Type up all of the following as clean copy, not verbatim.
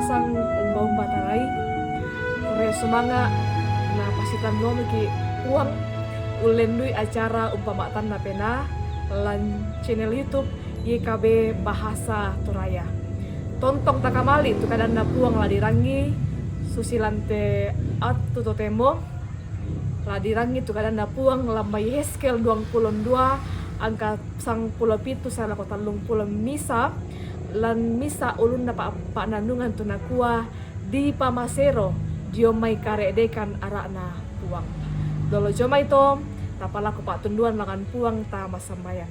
nasang umba-umba tarai kore sumanga na pasitan nomi ki uang ulendui acara umpamatan na pena lan channel YouTube YKB Bahasa Toraya. Tontong takamali tu kadang na puang ladirangi susilante atu totemo ladirangi tu kadang na puang lambai Heskel 22 angka sang pulau pitu sana kota lung pulau misa lan misa ulun na pa nandungan tu nakua di pamasero diomai karedekan arakna puang dolo jomai to tapalaku pak tunduan langan puang ta masambayang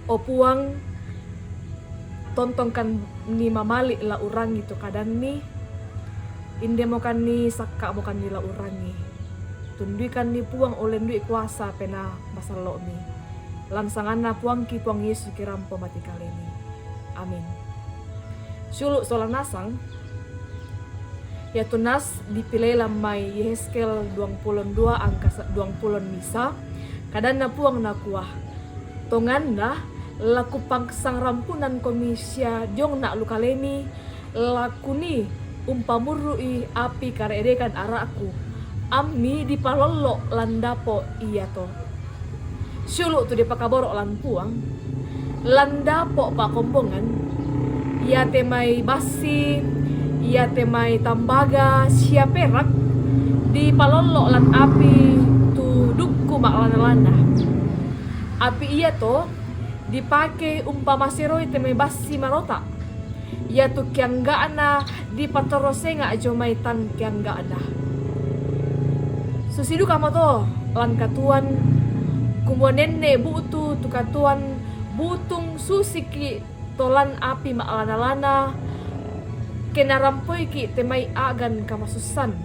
o puang tontongkan ni mamali la urangi tu kadang ni inde mokan ni sakka mokan ni la urangi tunduikan ni puang oleh ndui kuasa pena masalo mi lansangan na puang ki puang Yesus kirampo mati kali ini amin. Suluk solan nasang ya tunas dipilih lamai Yeheskel 22 angka 20 misa kadang na puang na kuah tongan na laku pangsang rampunan komisia jong nak lukaleni lakuni umpamurui api karedekan araku ammi dipalolok landapo iya to suluk tu dipakaborok lan puang landapo pak kombongan ia temai basi ia temai tambaga sia perak dipalolok lan api tu dukku mak lana-lana api iya to dipakai umpama seroi temai basi marota ya tu kianggaana di patorosenga jomai tang kianggaana susidu kama to lan katuan kumwa nenne butu tu katuan butung susiki tolan api maalana-lana kena rampoi ki temai agan kamasusan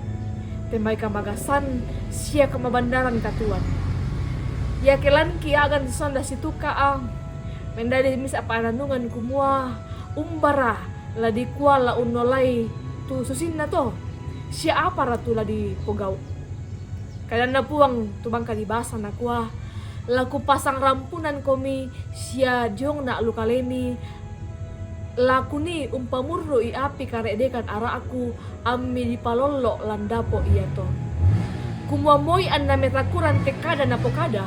temai kamagasan sia kamabandaran katuan ya kelan ki agan sonda situka mendadi mis apa nandungan kumua umbara la di kuala unolai tu susinna to sia apa ratu la di pogau kadang na puang tu bangka di basa na kuah laku pasang rampunan komi sia jong na lukaleni laku ni umpamurro i api karedekan ara aku ammi di palollo landapo iya to kumua moi anna metakuran tekada na pokada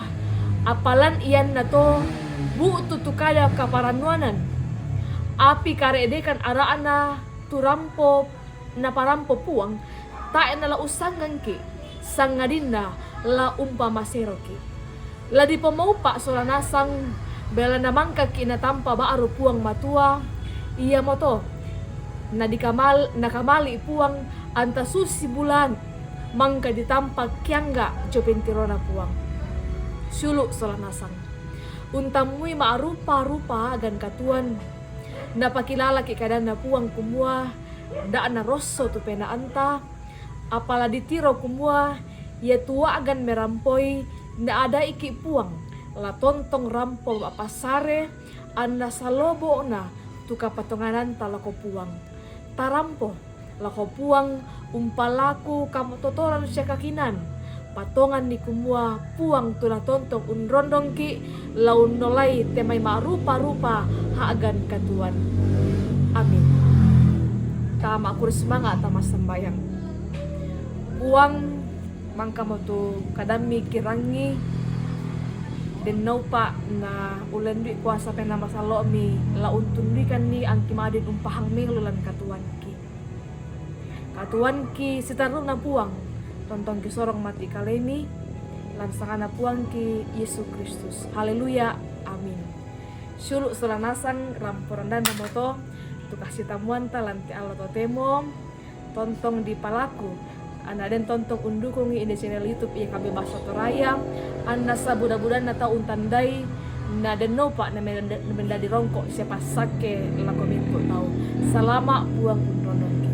apalan iyan na to bu tutukada kaparanuanan api karedekan araana turampo na parampo puang tae nala usangan ki sangadinda la umpama seroki la di pemaupa solanasang bela namangka ki na tampa baaro puang matua iya moto na nakamali puang anta susi bulan mangka ditampa kiangga jopentirona puang suluk solanasang untamui maarupa-rupa agan katuan napakilala ki kadang na puang kumua da na rosso tu pena anta apala ditiro kumua ya tua agan merampoi na ada iki puang la tontong rampo apasare anda salobo na tu kapatonganan talako puang tarampo lako puang umpalaku kamatotoran siya kakinan patongan ni kumua puang tula tontong unrondong ki laun nolai temai marupa-rupa haagan katuan amin tama kur semangat tama sembayang puang mangka mo tu kadami kirangi den naupa na ulan di kuasa pena masalo mi laun tundikan ni ang kimadin umpahang minglulan katuan ki sitaru na puang tontong ki sorong mati kaleni lansangan na puang ki Yesus Kristus haleluya amin suluk selanasang ramporandan na moto tu kasih tamuan talanti Allah totemo tontong di palaku ana den tontong undukung di channel YouTube YKB Bahasa Toraya anna sabuda-budan na taun tandai na den nopa na menda di rongkok siapa sake la kominto tau salama puang unrondong